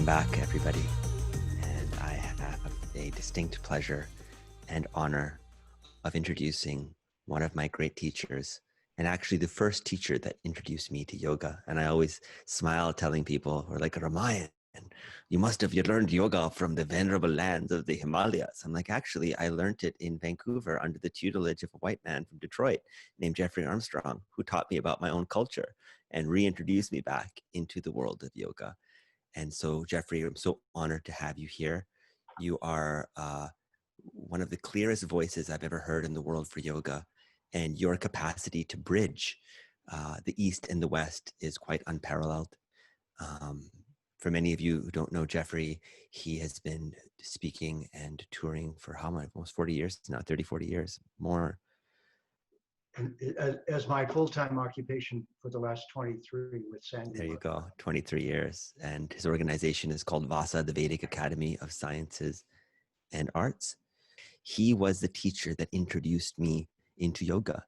Welcome back, everybody. And I have a distinct pleasure and honor of introducing one of my great teachers, and actually the first teacher that introduced me to yoga. And I always smile telling people who are like, Raamayan, you learned yoga from the venerable lands of the Himalayas. I'm like, actually, I learned it in Vancouver under the tutelage of a white man from Detroit named Jeffrey Armstrong, who taught me about my own culture and reintroduced me back into the world of yoga. And so, Jeffrey, I'm so honored to have you here. You are one of the clearest voices I've ever heard in the world for yoga, and your capacity to bridge the East and the West is quite unparalleled. For many of you who don't know Jeffrey, he has been speaking and touring for how many, almost 40 years now, 30, 40 years, more. As my full-time occupation for the last 23 with Sandy. There you go, 23 years. And his organization is called VASA, the Vedic Academy of Sciences and Arts. He was the teacher that introduced me into yoga.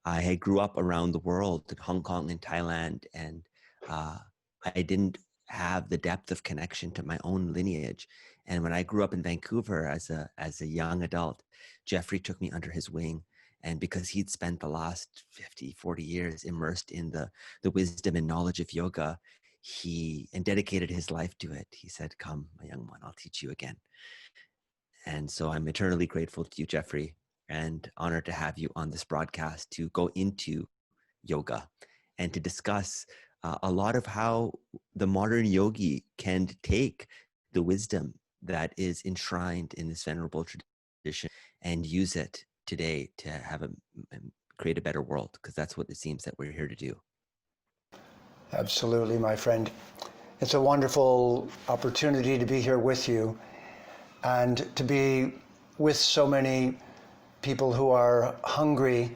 I grew up around the world in Hong Kong and Thailand, and I didn't have the depth of connection to my own lineage. And when I grew up in Vancouver as a young adult, Jeffrey took me under his wing. And because he'd spent the last 50, 40 years immersed in the wisdom and knowledge of yoga, and dedicated his life to it. He said, come, my young one, I'll teach you again. And so I'm eternally grateful to you, Jeffrey, and honored to have you on this broadcast to go into yoga and to discuss a lot of how the modern yogi can take the wisdom that is enshrined in this venerable tradition and use it today to create a better world, because that's what it seems that we're here to do. Absolutely, my friend. It's a wonderful opportunity to be here with you and to be with so many people who are hungry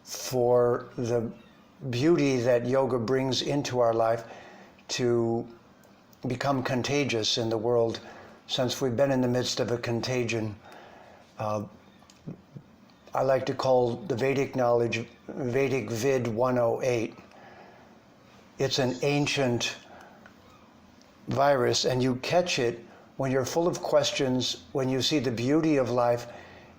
for the beauty that yoga brings into our life to become contagious in the world, since we've been in the midst of a contagion. I like to call the Vedic knowledge Vedic Vid 108. It's an ancient virus, and you catch it when you're full of questions, when you see the beauty of life,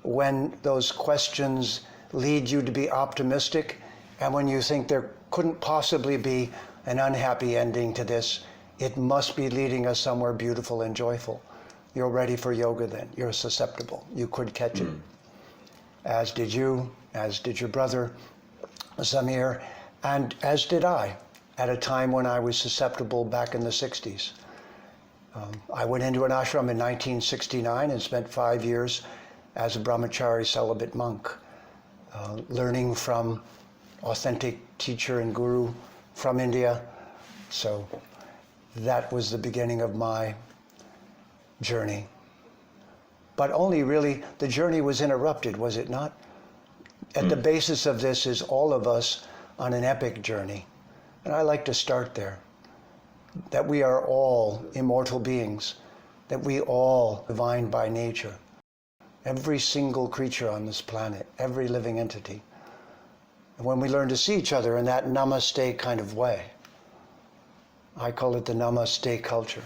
when those questions lead you to be optimistic, and when you think there couldn't possibly be an unhappy ending to this. It must be leading us somewhere beautiful and joyful. You're ready for yoga then. You're susceptible. You could catch it. As did you, as did your brother, Samir, and as did I, at a time when I was susceptible back in the 60s. I went into an ashram in 1969 and spent 5 years as a brahmachari celibate monk, learning from authentic teacher and guru from India. So that was the beginning of my journey. But only really, the journey was interrupted, was it not? At the basis of this is all of us on an epic journey. And I like to start there. That we are all immortal beings, that we all divine by nature. Every single creature on this planet, every living entity. And when we learn to see each other in that namaste kind of way, I call it the namaste culture.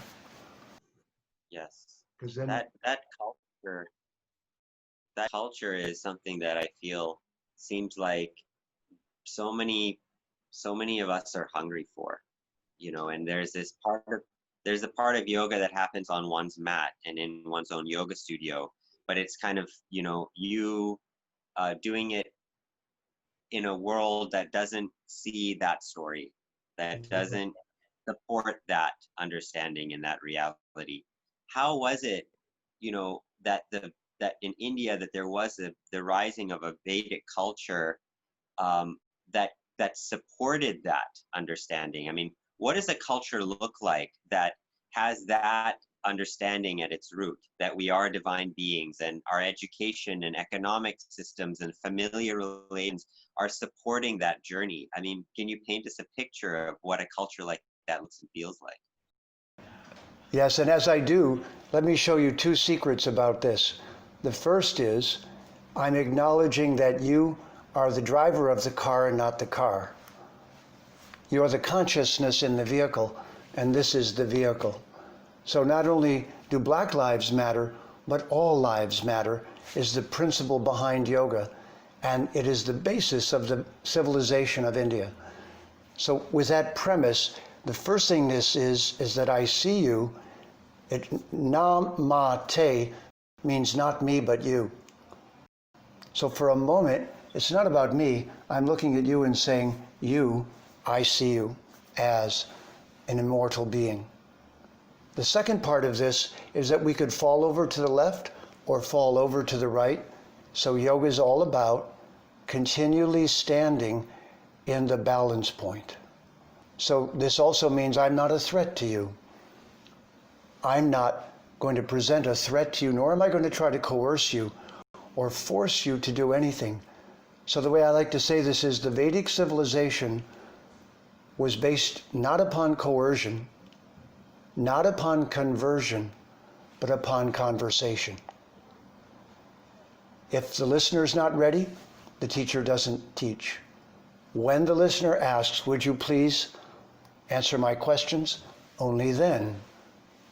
Yes, Because then that culture is something that I feel seems like so many of us are hungry for, and there's a part of yoga that happens on one's mat and in one's own yoga studio, but it's kind of, you doing it in a world that doesn't see that story, that doesn't support that understanding and that reality. How was it, that in India that there was the rising of a Vedic culture that supported that understanding? I mean, what does a culture look like that has that understanding at its root, that we are divine beings and our education and economic systems and familiar relations are supporting that journey? I mean, can you paint us a picture of what a culture like that looks and feels like? Yes, and as I do, let me show you two secrets about this. The first is, I'm acknowledging that you are the driver of the car and not the car. You are the consciousness in the vehicle, and this is the vehicle. So not only do black lives matter, but all lives matter is the principle behind yoga. And it is the basis of the civilization of India. So with that premise, the first thing this is that I see you. Namaste means not me, but you. So for a moment, it's not about me. I'm looking at you and saying, you, I see you as an immortal being. The second part of this is that we could fall over to the left or fall over to the right. So yoga is all about continually standing in the balance point. So this also means I'm not a threat to you. I'm not going to present a threat to you, nor am I going to try to coerce you or force you to do anything. So the way I like to say this is the Vedic civilization was based not upon coercion, not upon conversion, but upon conversation. If the listener is not ready, the teacher doesn't teach. When the listener asks, would you please answer my questions? Only then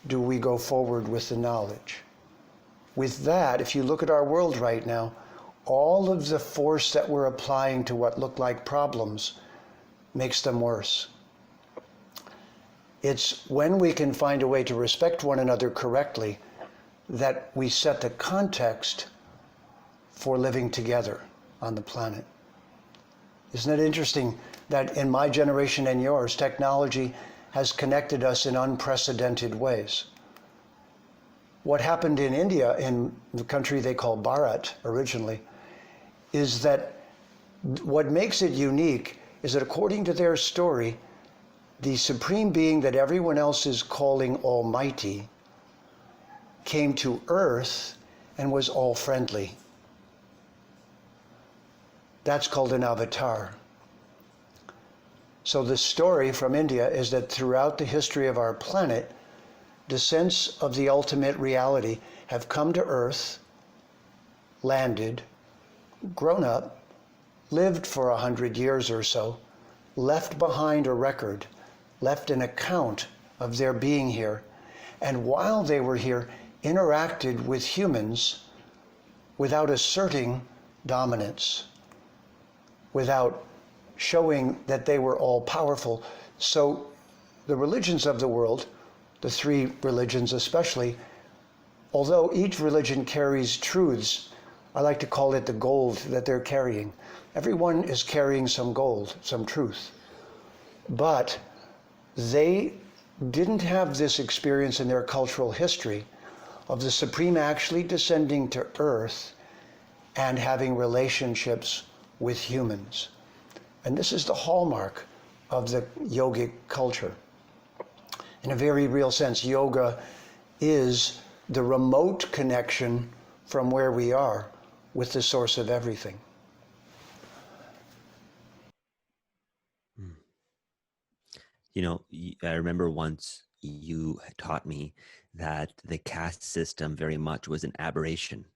do we go forward with the knowledge. With that, if you look at our world right now, all of the force that we're applying to what look like problems makes them worse. It's when we can find a way to respect one another correctly that we set the context for living together on the planet. Isn't it interesting that in my generation and yours, technology has connected us in unprecedented ways? What happened in India, in the country they call Bharat originally, is that what makes it unique is that according to their story, the supreme being that everyone else is calling Almighty came to Earth and was all friendly. That's called an avatar. So the story from India is that throughout the history of our planet, descents of the ultimate reality have come to Earth, landed, grown up, lived for 100 years or so, left behind a record, left an account of their being here, and while they were here, interacted with humans without asserting dominance, without showing that they were all powerful. So the religions of the world, the three religions especially, although each religion carries truths, I like to call it the gold that they're carrying. Everyone is carrying some gold, some truth. But they didn't have this experience in their cultural history of the Supreme actually descending to Earth and having relationships with humans. And this is the hallmark of the yogic culture. In a very real sense, yoga is the remote connection from where we are with the source of everything. You know, I remember once you taught me that the caste system very much was an aberration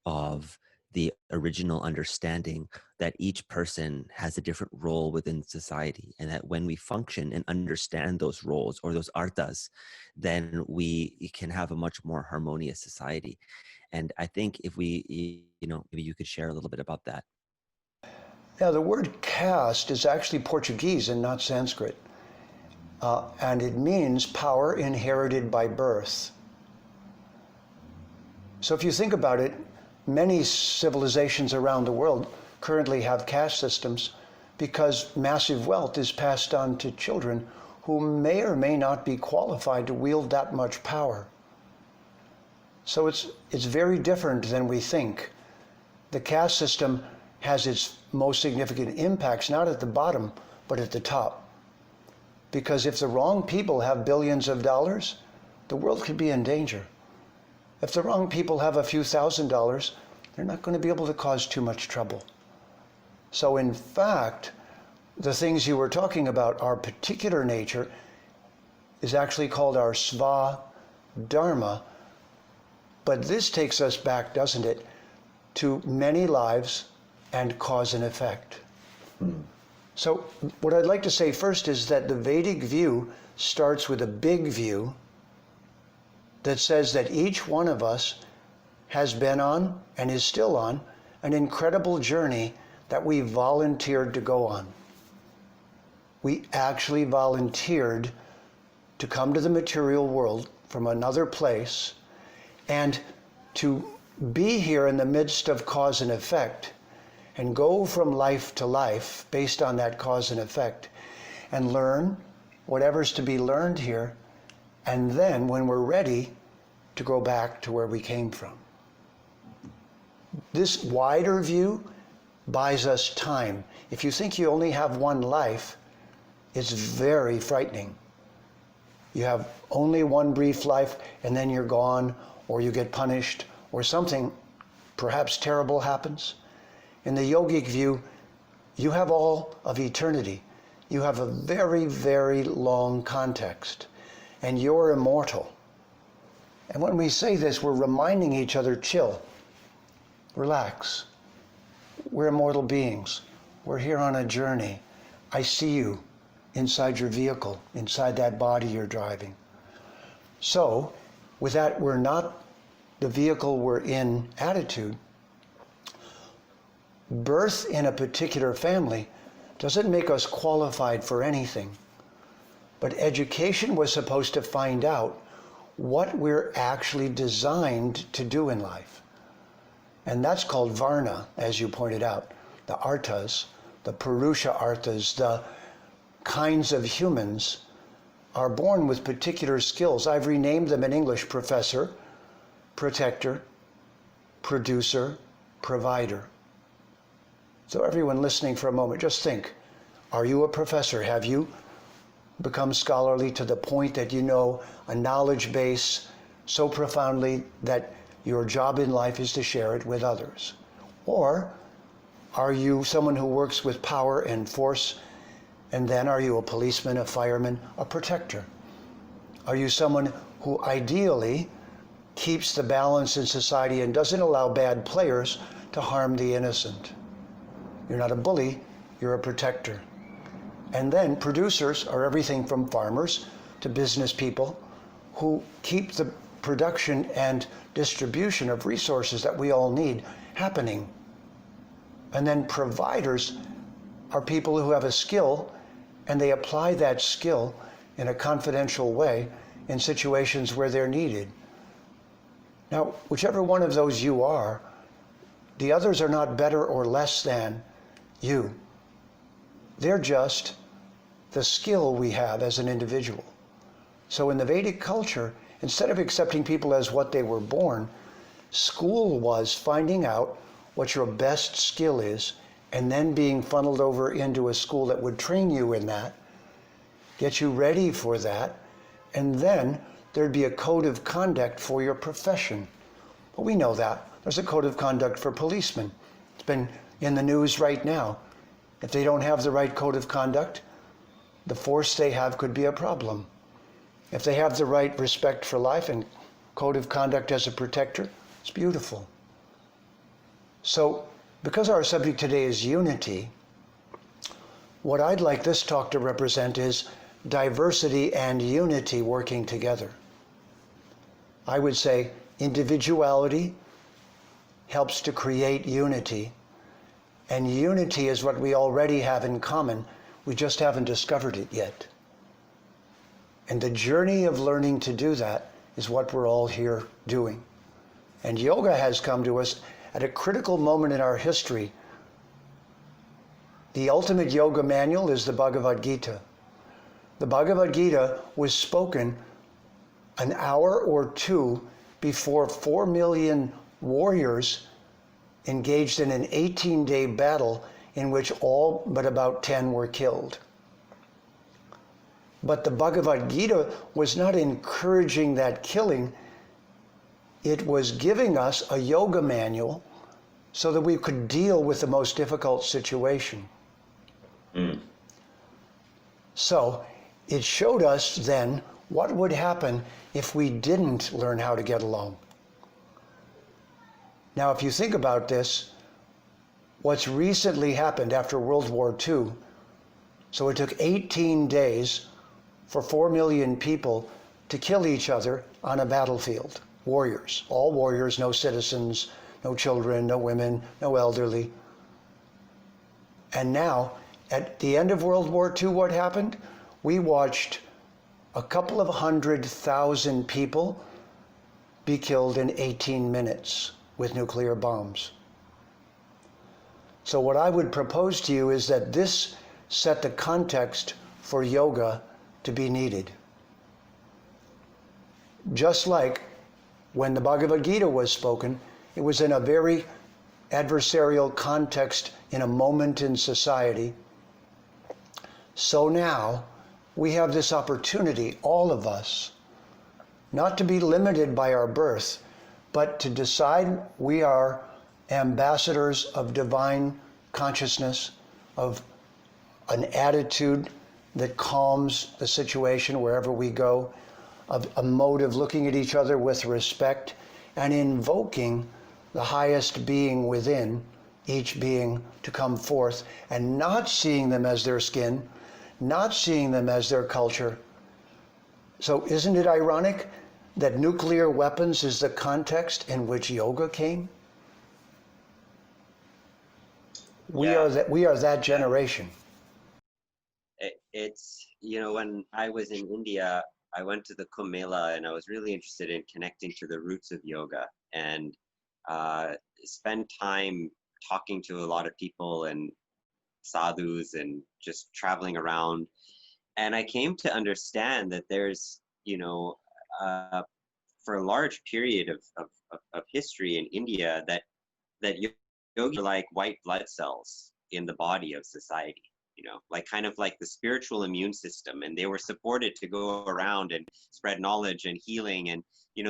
of the original understanding that each person has a different role within society, and that when we function and understand those roles or those arthas, then we can have a much more harmonious society. And I think if we, maybe you could share a little bit about that. Now, the word caste is actually Portuguese and not Sanskrit. And it means power inherited by birth. So if you think about it, many civilizations around the world currently have caste systems because massive wealth is passed on to children who may or may not be qualified to wield that much power. So it's very different than we think. The caste system has its most significant impacts not at the bottom, but at the top. Because if the wrong people have billions of dollars, the world could be in danger. If the wrong people have a few $1,000s, they're not going to be able to cause too much trouble. So in fact, the things you were talking about, our particular nature, is actually called our sva dharma. But this takes us back, doesn't it, to many lives and cause and effect. So what I'd like to say first is that the Vedic view starts with a big view that says that each one of us has been on and is still on an incredible journey that we volunteered to go on. We actually volunteered to come to the material world from another place and to be here in the midst of cause and effect and go from life to life based on that cause and effect and learn whatever's to be learned here, and then when we're ready to go back to where we came from. This wider view buys us time. If you think you only have one life, it's very frightening. You have only one brief life and then you're gone, or you get punished, or something perhaps terrible happens. In the yogic view, you have all of eternity. You have a very, very long context, and you're immortal. And when we say this, we're reminding each other, chill, relax. We're immortal beings. We're here on a journey. I see you inside your vehicle, inside that body you're driving. So, with that we're not the vehicle we're in attitude, birth in a particular family doesn't make us qualified for anything. But education was supposed to find out what we're actually designed to do in life. And that's called Varna, as you pointed out. The arthas, the Purusha arthas, the kinds of humans are born with particular skills. I've renamed them in English: professor, protector, producer, provider. So everyone listening for a moment, just think, are you a professor? Have you become scholarly to the point that you know a knowledge base so profoundly that your job in life is to share it with others? Or are you someone who works with power and force, and then are you a policeman, a fireman, a protector? Are you someone who ideally keeps the balance in society and doesn't allow bad players to harm the innocent? You're not a bully, you're a protector. And then producers are everything from farmers to business people who keep the production and distribution of resources that we all need happening. And then providers are people who have a skill and they apply that skill in a confidential way in situations where they're needed. Now, whichever one of those you are, the others are not better or less than you. They're just the skill we have as an individual. So in the Vedic culture, instead of accepting people as what they were born, school was finding out what your best skill is and then being funneled over into a school that would train you in that, get you ready for that, and then there'd be a code of conduct for your profession. Well, we know that. There's a code of conduct for policemen. It's been in the news right now. If they don't have the right code of conduct, the force they have could be a problem. If they have the right respect for life and code of conduct as a protector, it's beautiful. So, because our subject today is unity, what I'd like this talk to represent is diversity and unity working together. I would say individuality helps to create unity, and unity is what we already have in common. We just haven't discovered it yet. And the journey of learning to do that is what we're all here doing. And yoga has come to us at a critical moment in our history. The ultimate yoga manual is the Bhagavad Gita. The Bhagavad Gita was spoken an hour or two before 4 million warriors engaged in an 18-day battle in which all but about 10 were killed. But the Bhagavad Gita was not encouraging that killing. It was giving us a yoga manual so that we could deal with the most difficult situation. So it showed us then what would happen if we didn't learn how to get along. Now, if you think about this, what's recently happened after World War II, so it took 18 days for 4 million people to kill each other on a battlefield. Warriors, all warriors, no citizens, no children, no women, no elderly. And now, at the end of World War II, what happened? We watched a couple of 100,000 people be killed in 18 minutes with nuclear bombs. So what I would propose to you is that this set the context for yoga to be needed. Just like when the Bhagavad Gita was spoken, it was in a very adversarial context in a moment in society. So now we have this opportunity, all of us, not to be limited by our birth, but to decide we are ambassadors of divine consciousness, of an attitude that calms the situation wherever we go, of a mode of looking at each other with respect and invoking the highest being within each being to come forth, and not seeing them as their skin, not seeing them as their culture. So isn't it ironic that nuclear weapons is the context in which yoga came? We are that generation. It's, when I was in India, I went to the Kumbh Mela, and I was really interested in connecting to the roots of yoga, and spend time talking to a lot of people and sadhus and just traveling around. And I came to understand that there's, for a large period of history in India, that yogis are like white blood cells in the body of society, like kind of like the spiritual immune system. And they were supported to go around and spread knowledge and healing. And,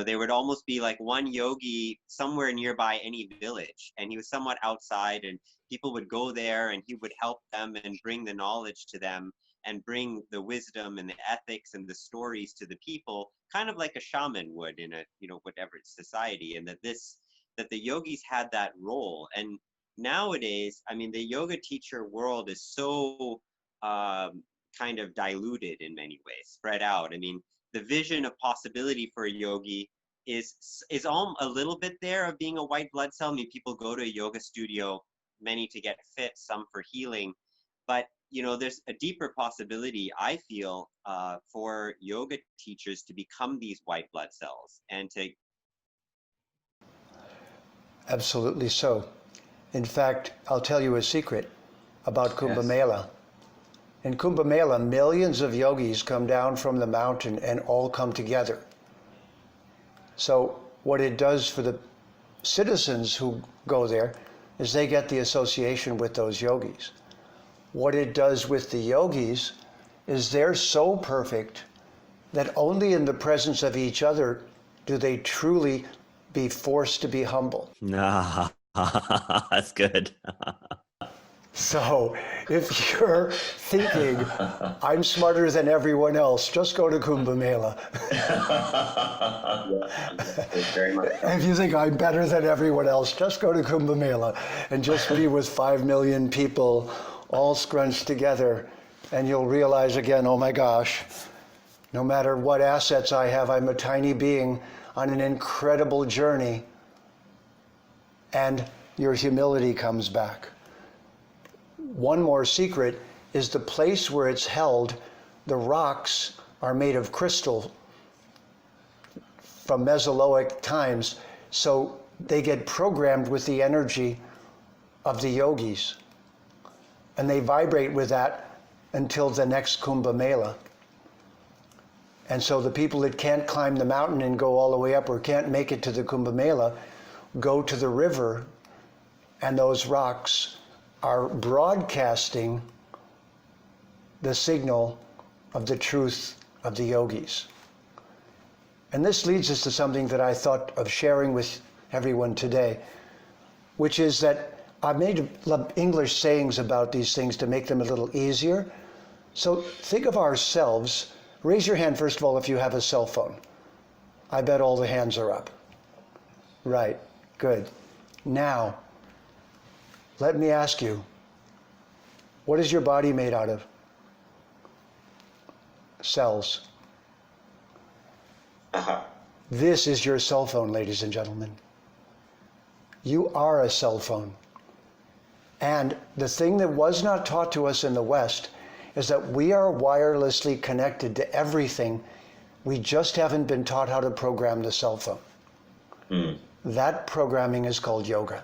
they would almost be like one yogi somewhere nearby any village. And he was somewhat outside, and people would go there and he would help them and bring the knowledge to them and bring the wisdom and the ethics and the stories to the people, kind of like a shaman would in a, whatever society. And that the yogis had that role. And nowadays, the yoga teacher world is so kind of diluted in many ways, spread out. The vision of possibility for a yogi is all a little bit there of being a white blood cell. People go to a yoga studio, many to get fit, some for healing. But, there's a deeper possibility, I feel, for yoga teachers to become these white blood cells and to... Absolutely so. In fact, I'll tell you a secret about Kumbh Mela. In Kumbh Mela, millions of yogis come down from the mountain and all come together. So what it does for the citizens who go there is they get the association with those yogis. What it does with the yogis is they're so perfect that only in the presence of each other do they truly be forced to be humble. That's good. So if you're thinking, I'm smarter than everyone else, just go to Kumbh Mela. Very much. If you think I'm better than everyone else, just go to Kumbh Mela and just be with 5 million people all scrunched together, and you'll realize again, oh my gosh, no matter what assets I have, I'm a tiny being on an incredible journey, and your humility comes back. One more secret is the place where it's held, the rocks are made of crystal from Mesozoic times, so they get programmed with the energy of the yogis, and they vibrate with that until the next Kumbh Mela. And so the people that can't climb the mountain and go all the way up, or can't make it to the Kumbh Mela, go to the river, and those rocks are broadcasting the signal of the truth of the yogis. And this leads us to something that I thought of sharing with everyone today, which is that I've made English sayings about these things to make them a little easier. So think of ourselves. Raise your hand, first of all, if you have a cell phone. I bet all the hands are up. Right, good. Now, let me ask you, what is your body made out of? Cells. This is your cell phone, ladies and gentlemen. You are a cell phone. And the thing that was not taught to us in the West is that we are wirelessly connected to everything. We just haven't been taught how to program the cell phone. That programming is called yoga.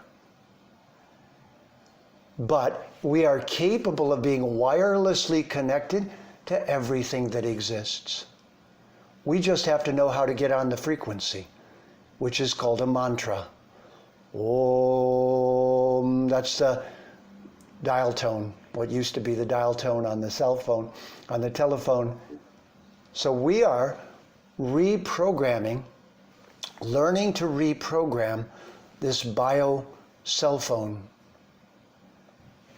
But we are capable of being wirelessly connected to everything that exists. We just have to know how to get on the frequency, which is called a mantra. Om, that's the dial tone, what used to be the dial tone on the cell phone, on the telephone. So we are reprogramming, learning to reprogram this bio cell phone.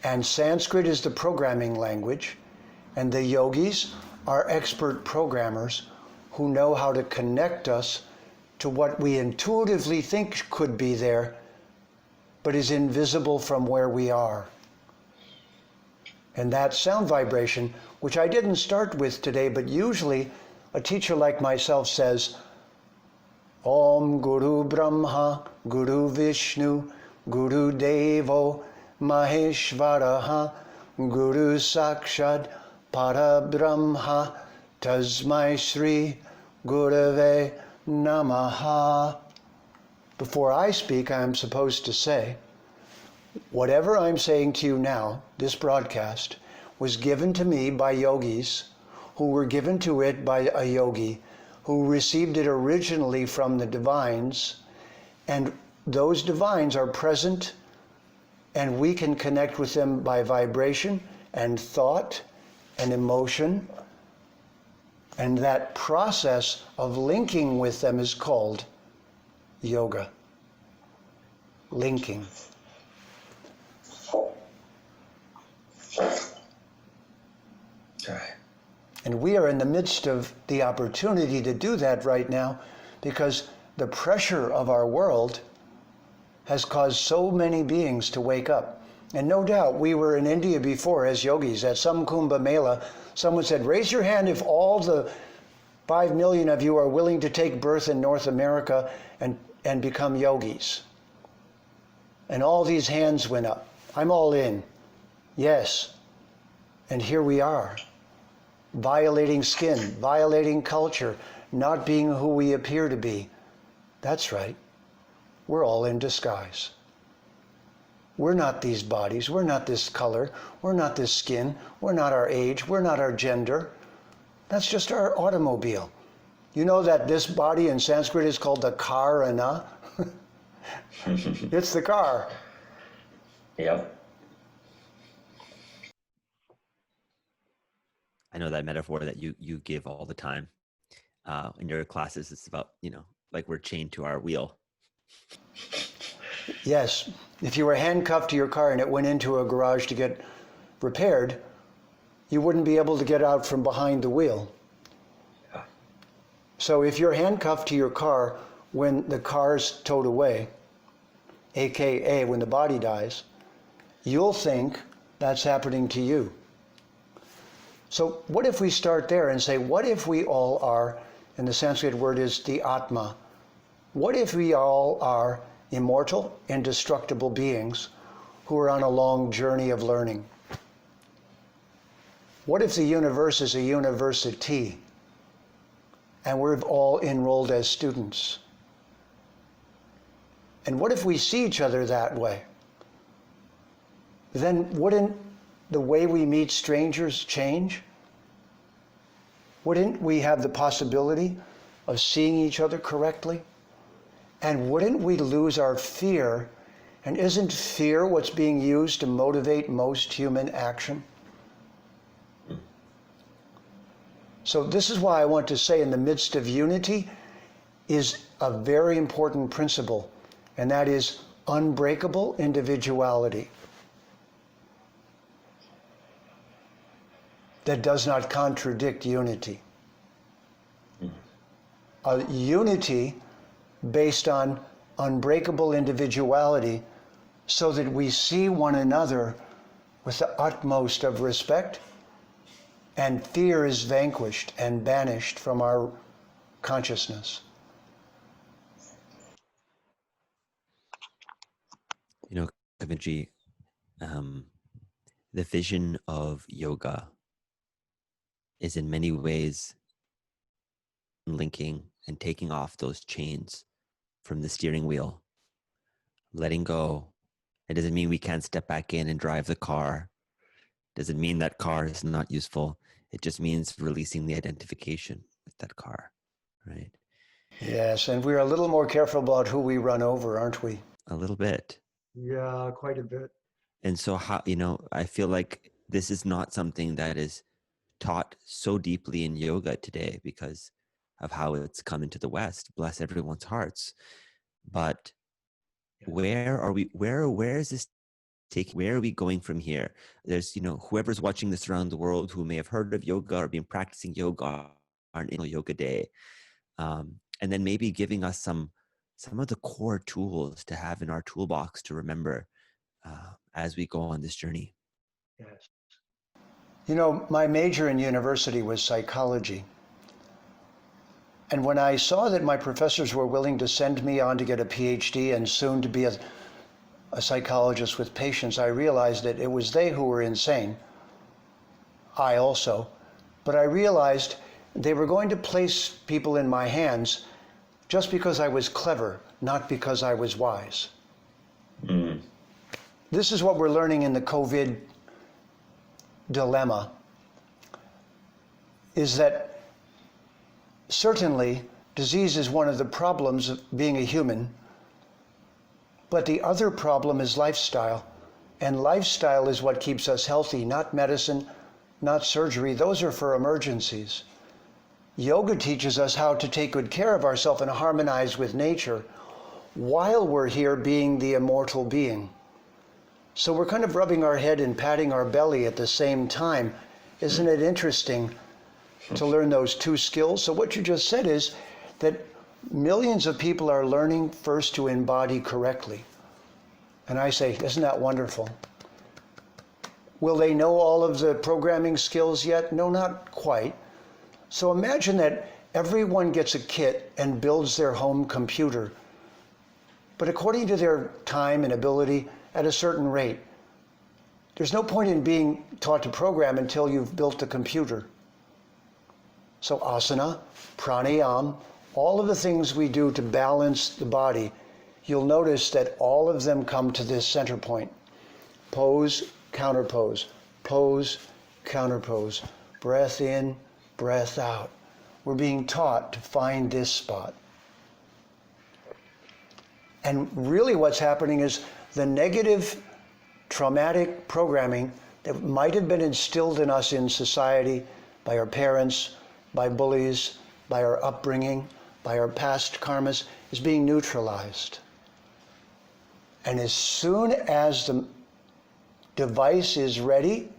And Sanskrit is the programming language, and the yogis are expert programmers who know how to connect us to what we intuitively think could be there, but is invisible from where we are. And that sound vibration, which I didn't start with today, but usually a teacher like myself says, Om Guru Brahma, Guru Vishnu, Guru Devo, Maheshvaraha, Guru Sakshat, Parabrahma, Tasmai Shri, Gurave Namaha. Before I speak, I am supposed to say, whatever I'm saying to you now, this broadcast, was given to me by yogis who were given to it by a yogi who received it originally from the divines, and those divines are present and we can connect with them by vibration and thought and emotion, and that process of linking with them is called yoga. Linking. And we are in the midst of the opportunity to do that right now because the pressure of our world has caused so many beings to wake up. And no doubt, we were in India before as yogis at some Kumbh Mela. Someone said, raise your hand if all the 5 million of you are willing to take birth in North America and become yogis. And all these hands went up. I'm all in. Yes. And here we are, violating skin, violating culture, not being who we appear to be. That's right. We're all in disguise. We're not these bodies. We're not this color. We're not this skin. We're not our age. We're not our gender. That's just our automobile. You know that this body in Sanskrit is called the karana? It's the car. Yep. I know that metaphor that you give all the time in your classes. It's about, like we're chained to our wheel. Yes. If you were handcuffed to your car and it went into a garage to get repaired, you wouldn't be able to get out from behind the wheel. Yeah. So if you're handcuffed to your car when the car's towed away, aka when the body dies, you'll think that's happening to you. So what if we start there and say, what if we all are, and the Sanskrit word is the Atma, what if we all are immortal, indestructible beings who are on a long journey of learning? What if the universe is a university and we're all enrolled as students? And what if we see each other that way? Then wouldn't the way we meet strangers change? Wouldn't we have the possibility of seeing each other correctly? And wouldn't we lose our fear? And isn't fear what's being used to motivate most human action? So this is why I want to say in the midst of unity is a very important principle, and that is unbreakable individuality that does not contradict unity. A unity based on unbreakable individuality so that we see one another with the utmost of respect, and fear is vanquished and banished from our consciousness. You know, Kavinji, the vision of yoga is in many ways linking and taking off those chains from the steering wheel, letting go. It doesn't mean we can't step back in and drive the car. Doesn't mean that car is not useful. It just means releasing the identification with that car, right? Yes, and we're a little more careful about who we run over, aren't we? A little bit. Yeah, quite a bit. And so how, you know, I feel like this is not something that is taught so deeply in yoga today because of how it's come into the West. Bless everyone's hearts. But where are we, where is this taking, where are we going from here? There's, you know, whoever's watching this around the world who may have heard of yoga or been practicing yoga on a yoga day. And then maybe giving us some of the core tools to have in our toolbox to remember as we go on this journey. Yes. You know, my major in university was psychology. And when I saw that my professors were willing to send me on to get a PhD and soon to be a psychologist with patients, I realized that it was they who were insane. I also. But I realized they were going to place people in my hands just because I was clever, not because I was wise. Mm. This is what we're learning in the COVID dilemma, is that certainly disease is one of the problems of being a human, but the other problem is lifestyle. And lifestyle is what keeps us healthy, not medicine, not surgery. Those are for emergencies. Yoga teaches us how to take good care of ourselves and harmonize with nature while we're here being the immortal being. So we're kind of rubbing our head and patting our belly at the same time. Isn't it interesting to learn those two skills? So what you just said is that millions of people are learning first to embody correctly. And I say, isn't that wonderful? Will they know all of the programming skills yet? No, not quite. So imagine that everyone gets a kit and builds their home computer, but according to their time and ability at a certain rate. There's no point in being taught to program until you've built the computer. So asana, pranayama, all of the things we do to balance the body, you'll notice that all of them come to this center point. Pose, counterpose, pose, counterpose, breath in, breath out. We're being taught to find this spot. And really what's happening is the negative traumatic programming that might have been instilled in us in society by our parents, by bullies, by our upbringing, by our past karmas, is being neutralized. And as soon as the device is ready,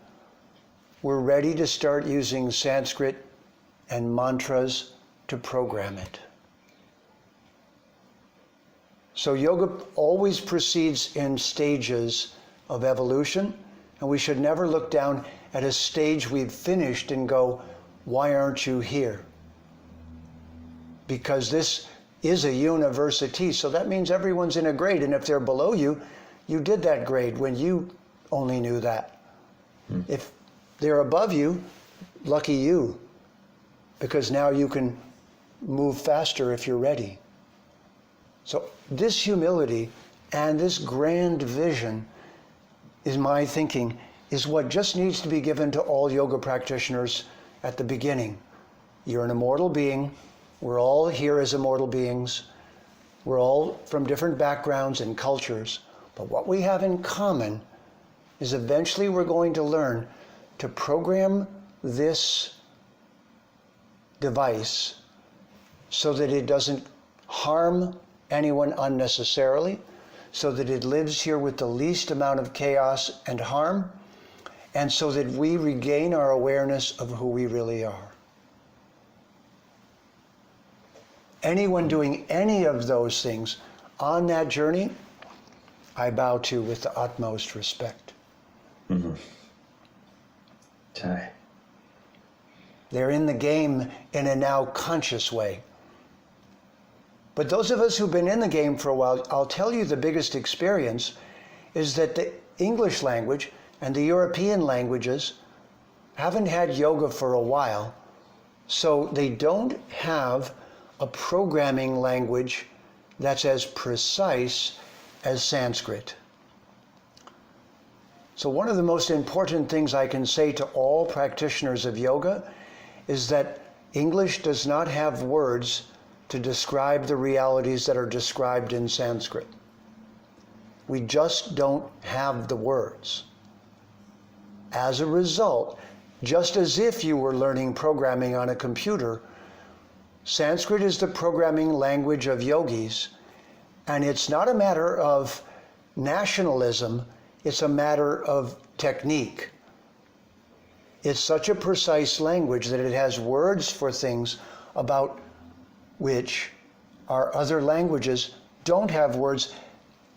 we're ready to start using Sanskrit and mantras to program it. So yoga always proceeds in stages of evolution, and we should never look down at a stage we've finished and go, why aren't you here? Because this is a university, so that means everyone's in a grade, and if they're below you, you did that grade when you only knew that. If they're above you, lucky you, because now you can move faster if you're ready. So this humility and this grand vision, is my thinking, is what just needs to be given to all yoga practitioners at the beginning. You're an immortal being. We're all here as immortal beings. We're all from different backgrounds and cultures. But what we have in common is eventually we're going to learn to program this device so that it doesn't harm anyone unnecessarily, so that it lives here with the least amount of chaos and harm, and so that we regain our awareness of who we really are. Anyone doing any of those things on that journey, I bow to with the utmost respect. Mm-hmm. They're in the game in a now conscious way. But those of us who've been in the game for a while, I'll tell you the biggest experience is that the English language and the European languages haven't had yoga for a while, so they don't have a programming language that's as precise as Sanskrit. So one of the most important things I can say to all practitioners of yoga is that English does not have words to describe the realities that are described in Sanskrit. We just don't have the words. As a result, just as if you were learning programming on a computer, Sanskrit is the programming language of yogis, and it's not a matter of nationalism, it's a matter of technique. It's such a precise language that it has words for things about which our other languages don't have words.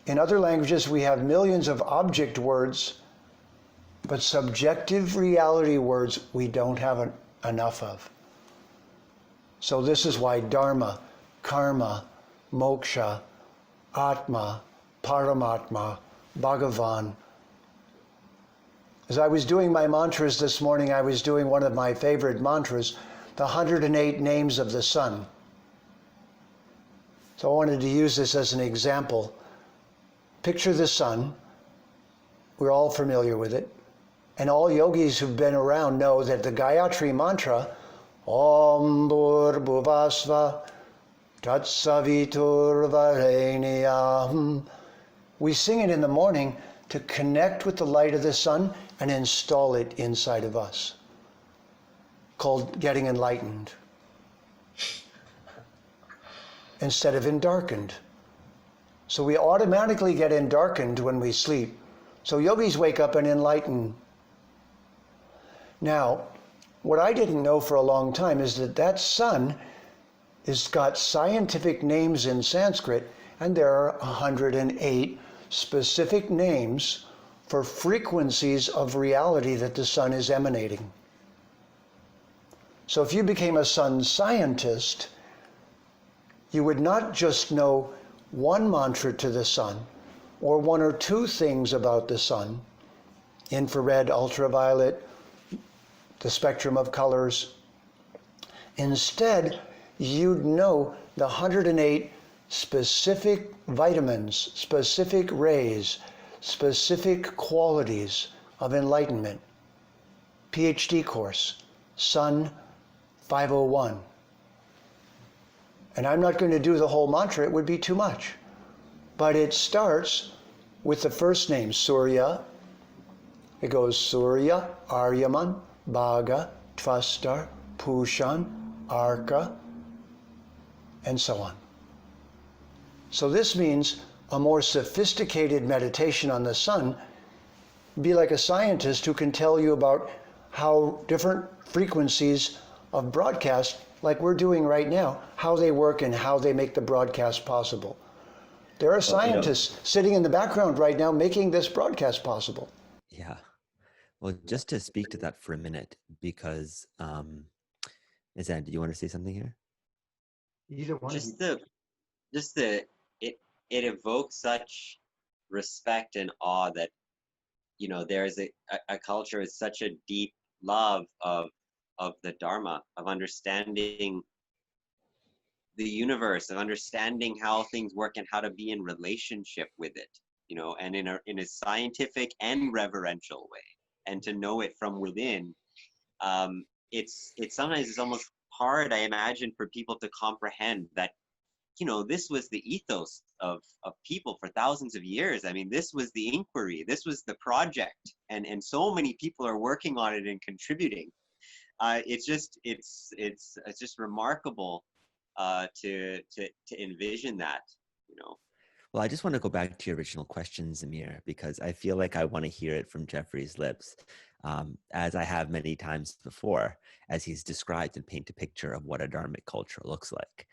In other languages, we have millions of object words, but subjective reality words we don't have enough of. So this is why Dharma, Karma, Moksha, Atma, Paramatma, Bhagavan. As I was doing my mantras this morning, I was doing one of my favorite mantras, the 108 names of the sun. So I wanted to use this as an example. Picture the sun. We're all familiar with it. And all yogis who've been around know that the Gayatri mantra, Om Bhur-Bhuvasva Tatsavitur Vareniyam, we sing it in the morning to connect with the light of the sun and install it inside of us, called getting enlightened, instead of endarkened. So we automatically get endarkened when we sleep. So yogis wake up and enlighten. Now, what I didn't know for a long time is that that sun has got scientific names in Sanskrit, and there are 108 specific names for frequencies of reality that the sun is emanating. So if you became a sun scientist, you would not just know one mantra to the sun or one or two things about the sun, infrared, ultraviolet, the spectrum of colors. Instead, you'd know the 108 specific vitamins, specific rays, specific qualities of enlightenment. PhD course, Sun 501. And I'm not going to do the whole mantra, it would be too much. But it starts with the first name, Surya. It goes Surya, Aryaman, Bhaga, Tvastar, Pushan, Arka, and so on. So this means a more sophisticated meditation on the sun. Be like a scientist who can tell you about how different frequencies of broadcast, like we're doing right now, how they work and how they make the broadcast possible. There are scientists sitting in the background right now making this broadcast possible. Yeah. Well, just to speak to that for a minute, because, Izan, do you want to say something here? Either one. It evokes such respect and awe that, you know, there's a culture with such a deep love of the Dharma, of understanding the universe, of understanding how things work and how to be in relationship with it, you know, and in a scientific and reverential way, and to know it from within. It's sometimes it's almost hard, I imagine, for people to comprehend that, you know, this was the ethos of people for thousands of years. I mean, this was the inquiry, this was the project, and so many people are working on it and contributing. It's just remarkable to envision that, you know. Well, I just want to go back to your original question, Zamir, because I feel like I want to hear it from Jeffrey's lips, as I have many times before, as he's described and paint a picture of what a Dharmic culture looks like.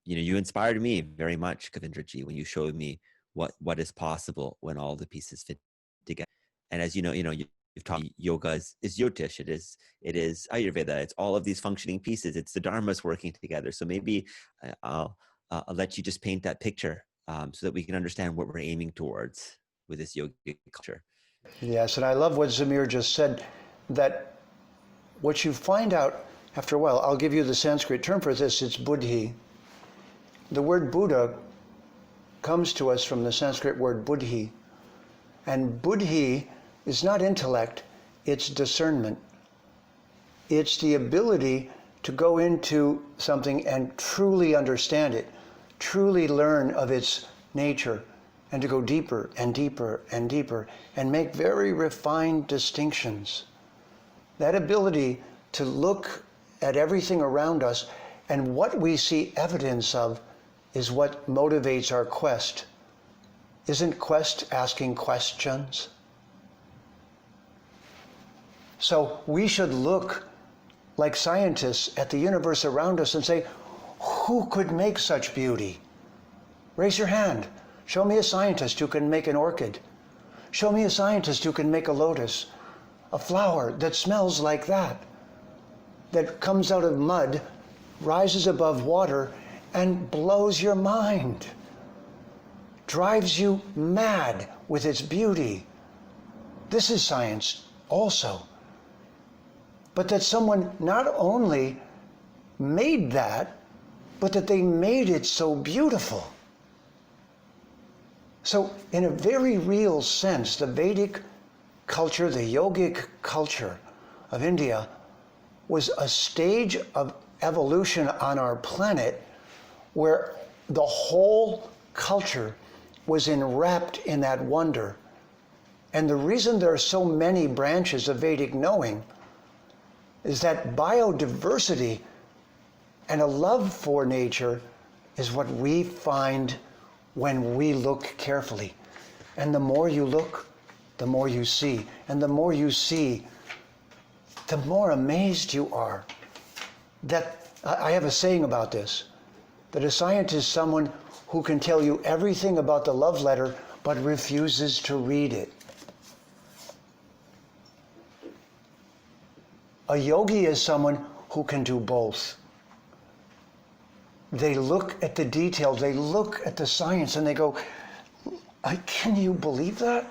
You know, you inspired me very much, Kavindraji, when you showed me what is possible when all the pieces fit together. And as you know, you've taught me yoga is Yotish, it is Ayurveda, it's all of these functioning pieces, it's the Dharmas working together. So maybe I'll I'll let you just paint that picture so that we can understand what we're aiming towards with this yogic culture. Yes, and I love what Zamir just said, that what you find out after a while, I'll give you the Sanskrit term for this, it's buddhi. The word Buddha comes to us from the Sanskrit word buddhi. And buddhi is not intellect, it's discernment. It's the ability to go into something and truly understand it, truly learn of its nature, and to go deeper and deeper and deeper and make very refined distinctions. That ability to look at everything around us, and what we see evidence of is what motivates our quest. Isn't quest asking questions? So we should look like scientists at the universe around us and say, who could make such beauty? Raise your hand. Show me a scientist who can make an orchid. Show me a scientist who can make a lotus, a flower that smells like that comes out of mud, rises above water, and blows your mind, drives you mad with its beauty. This is science also. But that someone not only made that, but that they made it so beautiful. So in a very real sense, the Vedic culture, the yogic culture of India was a stage of evolution on our planet where the whole culture was enwrapped in that wonder. And the reason there are so many branches of Vedic knowing is that biodiversity and a love for nature is what we find when we look carefully. And the more you look, the more you see. And the more you see, the more amazed you are. That I have a saying about this, that a scientist is someone who can tell you everything about the love letter but refuses to read it. A yogi is someone who can do both. They look at the details, they look at the science, and they go, can you believe that?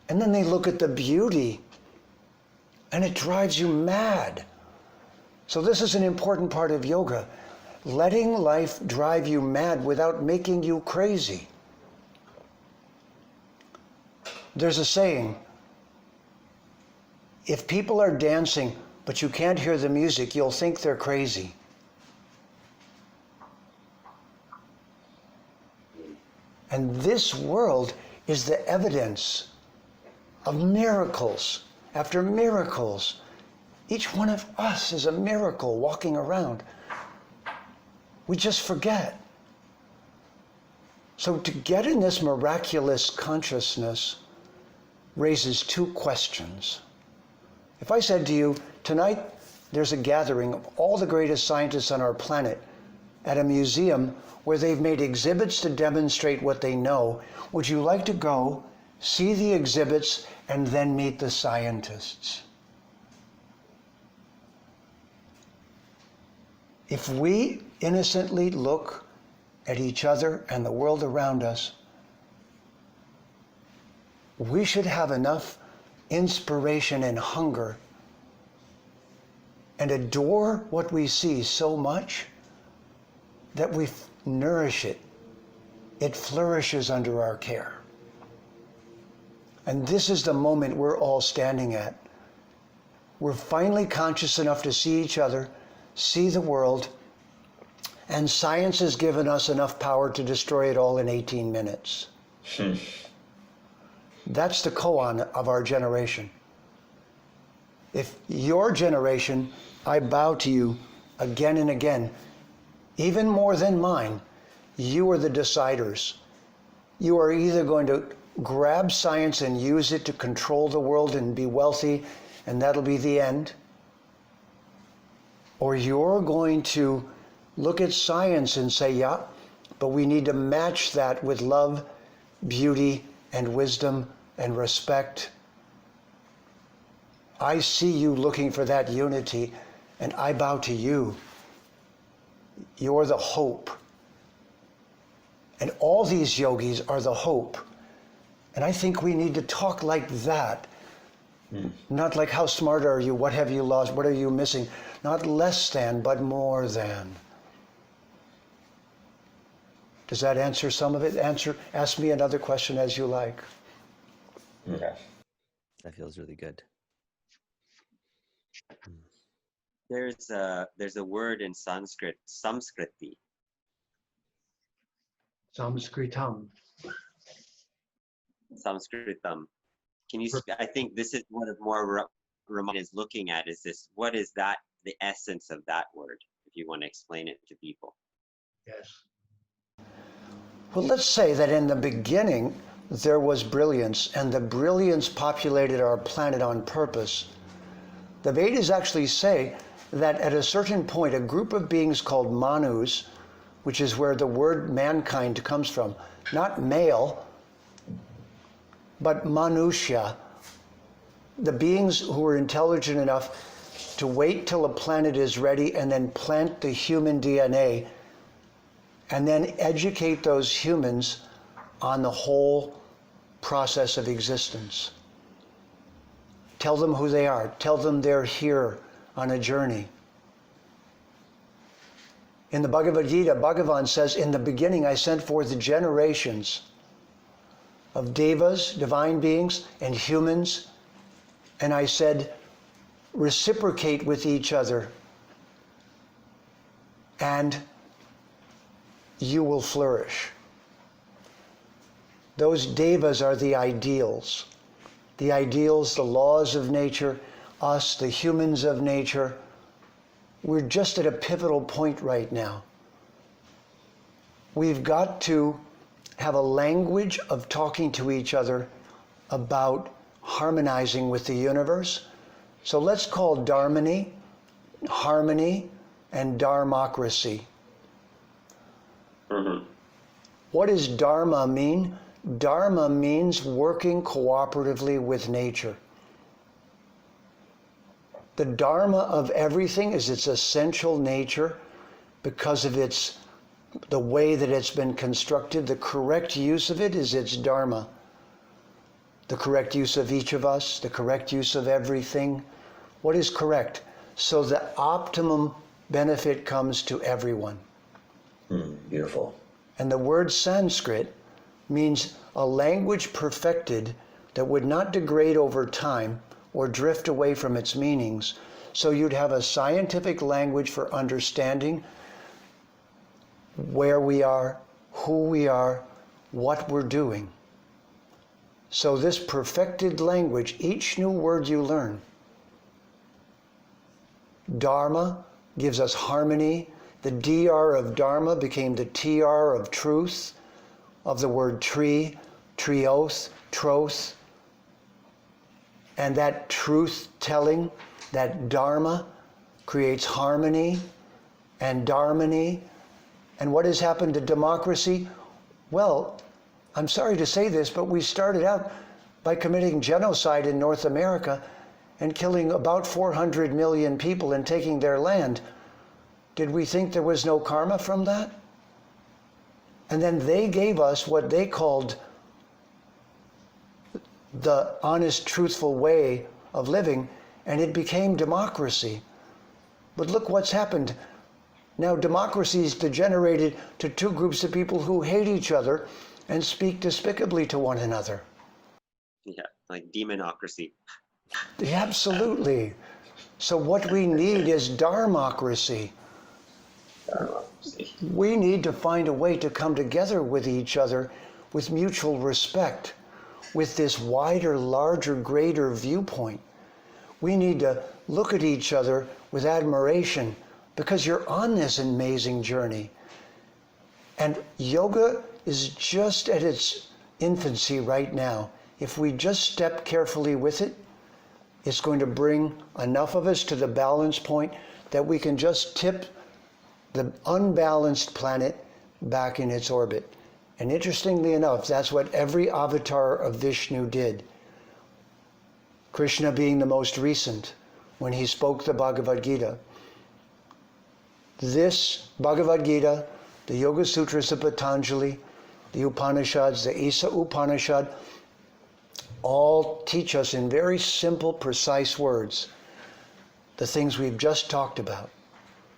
And then they look at the beauty, and it drives you mad. So this is an important part of yoga, letting life drive you mad without making you crazy. There's a saying, if people are dancing but you can't hear the music, you'll think they're crazy. And this world is the evidence of miracles after miracles. Each one of us is a miracle walking around. We just forget. So to get in this miraculous consciousness raises two questions. If I said to you, tonight there's a gathering of all the greatest scientists on our planet at a museum where they've made exhibits to demonstrate what they know, would you like to go, see the exhibits, and then meet the scientists? If we innocently look at each other and the world around us, we should have enough inspiration and hunger and adore what we see so much that we nourish it. It flourishes under our care. And this is the moment we're all standing at. We're finally conscious enough to see each other, see the world, and science has given us enough power to destroy it all in 18 minutes. That's the koan of our generation. If your generation, I bow to you again and again, even more than mine, you are the deciders. You are either going to grab science and use it to control the world and be wealthy, and that'll be the end, or you're going to look at science and say, yeah, but we need to match that with love, beauty, and wisdom, and respect. I see you looking for that unity, and I bow to you. You're the hope. And all these yogis are the hope. And I think we need to talk like that. Not like, how smart are you? What have you lost? What are you missing? Not less than, but more than. Does that answer some of it? Ask me another question as you like. Okay. That feels really good. There's a word in Sanskrit, samskriti. Samskritam. Samskritam. Can you? I think this is what more Raamayan is looking at. Is this? What is that? The essence of that word? If you want to explain it to people. Yes. Well, let's say that in the beginning there was brilliance, and the brilliance populated our planet on purpose. The Vedas actually say that at a certain point, a group of beings called manus, which is where the word mankind comes from, not male, but manusya, the beings who were intelligent enough to wait till a planet is ready and then plant the human DNA and then educate those humans on the whole process of existence. Tell them who they are. Tell them they're here on a journey. In the Bhagavad Gita, Bhagavan says, in the beginning I sent forth the generations of devas, divine beings, and humans, and I said, reciprocate with each other, and you will flourish. Those devas are the ideals. The ideals, the laws of nature, us, the humans of nature. We're just at a pivotal point right now. We've got to have a language of talking to each other about harmonizing with the universe. So let's call Dharmony, harmony, and Dharmocracy. What does Dharma mean? Dharma means working cooperatively with nature. The Dharma of everything is its essential nature because of the way that it's been constructed. The correct use of it is its Dharma. The correct use of each of us, the correct use of everything. What is correct? So the optimum benefit comes to everyone. Beautiful. And the word Sanskrit means a language perfected that would not degrade over time or drift away from its meanings. So you'd have a scientific language for understanding where we are, who we are, what we're doing. So this perfected language, each new word you learn, Dharma gives us harmony. The DR of Dharma became the TR of truth, of the word tree, trioth, troth. And that truth-telling, that Dharma, creates harmony and Dharmony. And what has happened to democracy? Well, I'm sorry to say this, but we started out by committing genocide in North America and killing about 400 million people and taking their land. Did we think there was no karma from that? And then they gave us what they called the honest, truthful way of living, and it became democracy. But look what's happened. Now democracy's degenerated to two groups of people who hate each other and speak despicably to one another. Yeah, like demonocracy. Absolutely. So what we need is Dharmocracy. We need to find a way to come together with each other with mutual respect, with this wider, larger, greater viewpoint. We need to look at each other with admiration because you're on this amazing journey. And yoga is just at its infancy right now. If we just step carefully with it, it's going to bring enough of us to the balance point that we can just tip the unbalanced planet back in its orbit. And interestingly enough, that's what every avatar of Vishnu did. Krishna being the most recent, when he spoke the Bhagavad Gita. This Bhagavad Gita, the Yoga Sutras of Patanjali, the Upanishads, the Isa Upanishad, all teach us in very simple, precise words the things we've just talked about.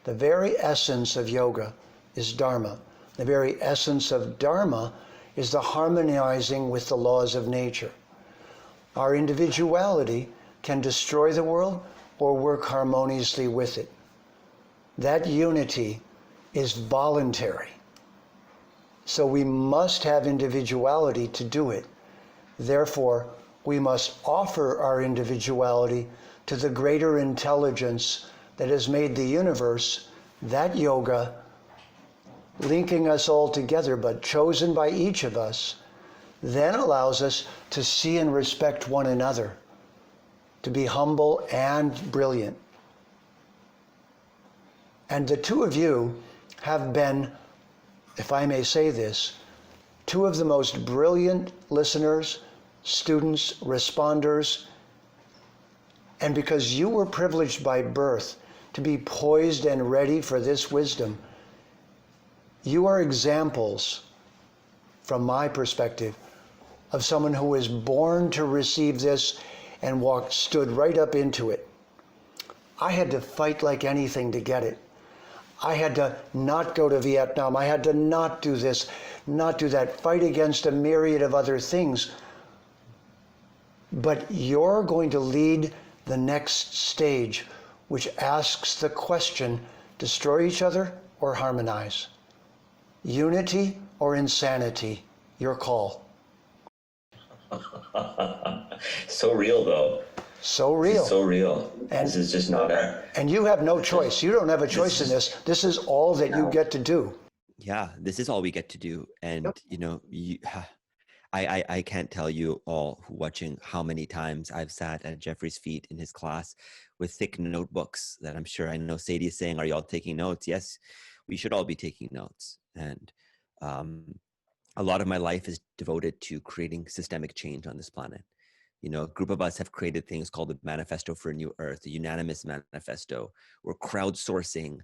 The very essence of yoga is Dharma. The very essence of Dharma is the harmonizing with the laws of nature. Our individuality can destroy the world or work harmoniously with it. That unity is voluntary. So we must have individuality to do it. Therefore, we must offer our individuality to the greater intelligence that has made the universe, that yoga, linking us all together, but chosen by each of us, then allows us to see and respect one another, to be humble and brilliant. And the two of you have been, if I may say this, two of the most brilliant listeners, students, responders, and because you were privileged by birth to be poised and ready for this wisdom, you are examples, from my perspective, of someone who was born to receive this and stood right up into it. I had to fight like anything to get it. I had to not go to Vietnam. I had to not do this, not do that, fight against a myriad of other things. But you're going to lead the next stage, which asks the question, destroy each other or harmonize? Unity or insanity? Your call. So real, though. So real. So real. And this is just not a... And you have no choice. You don't have a choice in this. This is all that you get to do. Yeah, this is all we get to do. And, I can't tell you all who watching how many times I've sat at Jeffrey's feet in his class with thick notebooks that I'm sure I know Sadie is saying, are you all taking notes? Yes, we should all be taking notes. And a lot of my life is devoted to creating systemic change on this planet. A group of us have created things called the Manifesto for a New Earth, the Unanimous Manifesto. We're crowdsourcing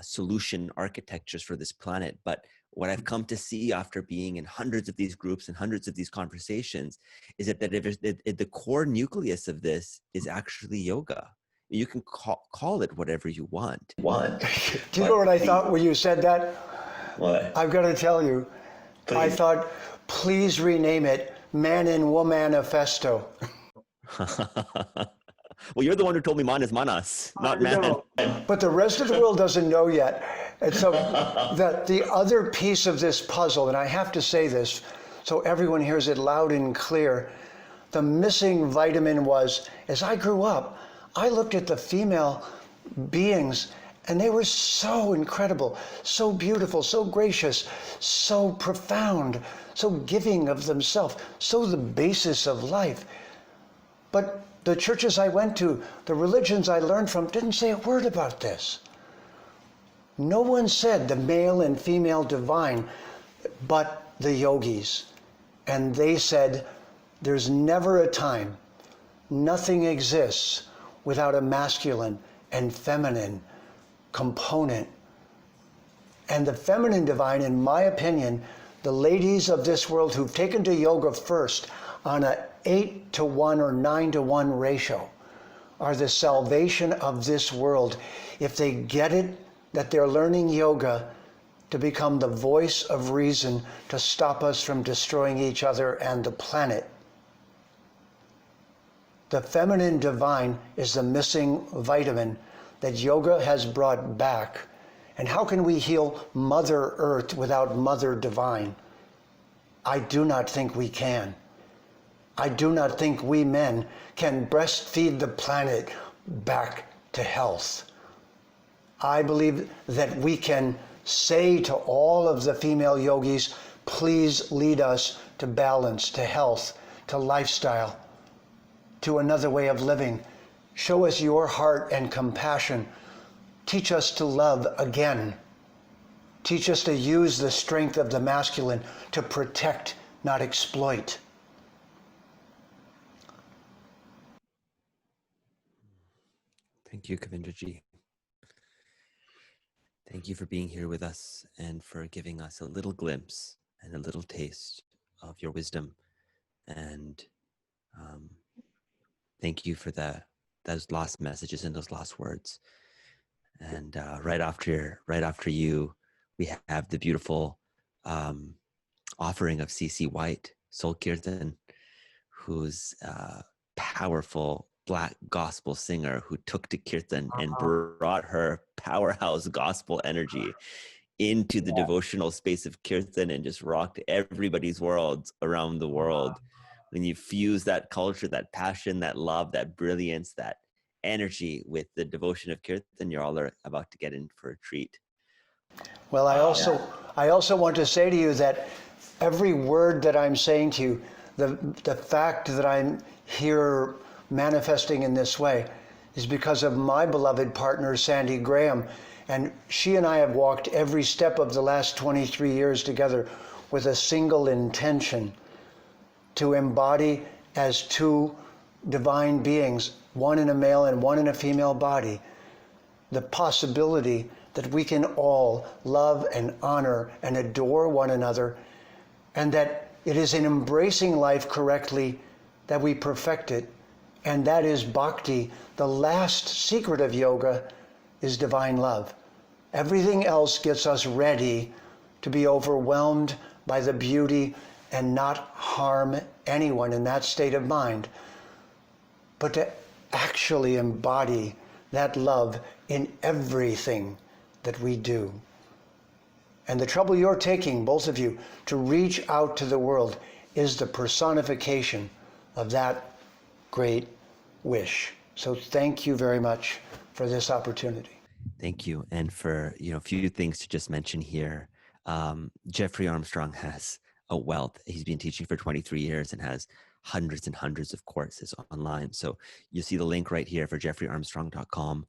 solution architectures for this planet. But what I've come to see after being in hundreds of these groups and hundreds of these conversations is that the core nucleus of this is actually yoga. You can call it whatever you want. Do you know what I thought when you said that? What? I've got to tell you. Please. I thought, please rename it Man and Woman Manifesto. Well, you're the one who told me man is manas, not man. But the rest of the world doesn't know yet. And so the other piece of this puzzle, and I have to say this so everyone hears it loud and clear, the missing vitamin was, as I grew up, I looked at the female beings and they were so incredible, so beautiful, so gracious, so profound, so giving of themselves, so the basis of life. But the churches I went to, the religions I learned from, didn't say a word about this. No one said the male and female divine, but the yogis. And they said, there's never a time, nothing exists without a masculine and feminine component. And the feminine divine, in my opinion, the ladies of this world who've taken to yoga first on a 8-to-1 or 9-to-1 ratio are the salvation of this world. If they get it, that they're learning yoga to become the voice of reason to stop us from destroying each other and the planet. The feminine divine is the missing vitamin that yoga has brought back. And how can we heal Mother Earth without Mother Divine? I do not think we can. I do not think we men can breastfeed the planet back to health. I believe that we can say to all of the female yogis, please lead us to balance, to health, to lifestyle, to another way of living. Show us your heart and compassion. Teach us to love again. Teach us to use the strength of the masculine to protect, not exploit. Thank you, Kavindraji. Thank you for being here with us and for giving us a little glimpse and a little taste of your wisdom. And thank you for those last messages and those last words. And right after you, we have the beautiful offering of C.C. White, Soul Kirtan, who's a powerful Black gospel singer who took to Kirtan and brought her powerhouse gospel energy into the devotional space of Kirtan and just rocked everybody's world around the world. When you fuse that culture, that passion, that love, that brilliance, that energy with the devotion of Kirtan, you're all about to get in for a treat. Well, I also want to say to you that every word that I'm saying to you, the fact that I'm here manifesting in this way is because of my beloved partner, Sandy Graham. And she and I have walked every step of the last 23 years together with a single intention: to embody as two divine beings, one in a male and one in a female body, the possibility that we can all love and honor and adore one another, and that it is in embracing life correctly that we perfect it. And that is bhakti. The last secret of yoga is divine love. Everything else gets us ready to be overwhelmed by the beauty and not harm anyone in that state of mind, but to actually embody that love in everything that we do. And the trouble you're taking, both of you, to reach out to the world is the personification of that great wish. So thank you very much for this opportunity. Thank you. And for, a few things to just mention here. Jeffrey Armstrong has a wealth. He's been teaching for 23 years and has hundreds and hundreds of courses online. So you see the link right here for jeffreyarmstrong.com.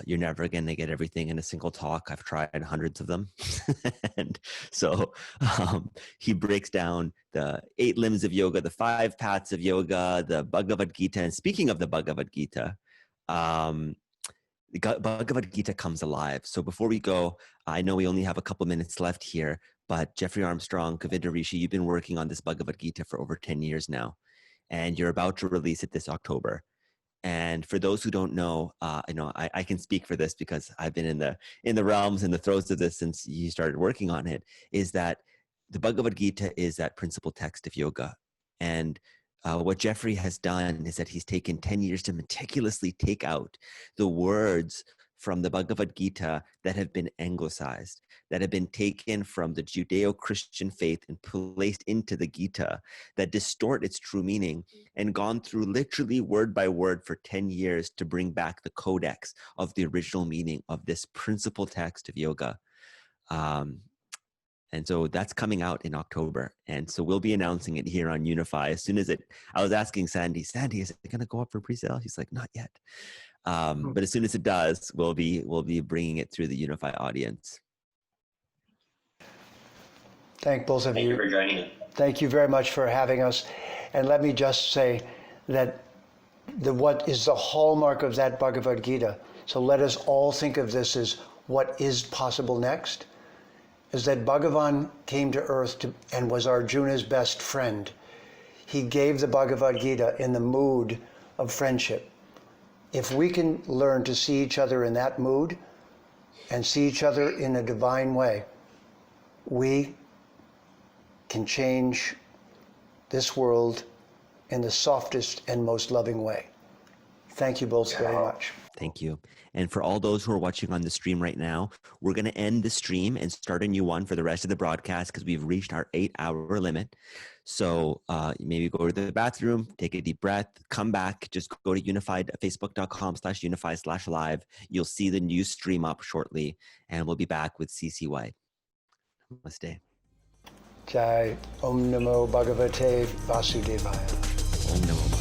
You're never going to get everything in a single talk. I've tried hundreds of them. And so he breaks down the 8 limbs of yoga, the 5 paths of yoga, the Bhagavad Gita. And speaking of the Bhagavad Gita, the Bhagavad Gita comes alive. So before we go, I know we only have a couple minutes left here, but Jeffrey Armstrong, Kavinda Rishi, you've been working on this Bhagavad Gita for over 10 years now, and you're about to release it this October. And for those who don't know, I can speak for this because I've been in the realms and the throes of this since you started working on it, is that the Bhagavad Gita is that principal text of yoga. And what Jeffrey has done is that he's taken 10 years to meticulously take out the words from the Bhagavad Gita that have been anglicized, that have been taken from the Judeo-Christian faith and placed into the Gita, that distort its true meaning, and gone through literally word by word for 10 years to bring back the codex of the original meaning of this principal text of yoga. And so that's coming out in October. And so we'll be announcing it here on UNIFY as soon as I was asking Sandy, is it going to go up for pre-sale? She's like, not yet. But as soon as it does, we'll be bringing it through the UNIFY audience. Thank both of you. Thank you for joining us. Thank you very much for having us. And let me just say that what is the hallmark of that Bhagavad Gita, so let us all think of this as what is possible next, is that Bhagavan came to earth and was Arjuna's best friend. He gave the Bhagavad Gita in the mood of friendship. If we can learn to see each other in that mood and see each other in a divine way, we can change this world in the softest and most loving way. Thank you both very much. Thank you. And for all those who are watching on the stream right now, we're going to end the stream and start a new one for the rest of the broadcast because we've reached our 8-hour limit. So maybe go to the bathroom, take a deep breath, come back, just go to unified, facebook.com/unify/live. You'll see the new stream up shortly, and we'll be back with CC White. Namaste. Jai Om Namo Bhagavate Vasudevaya. Om Namo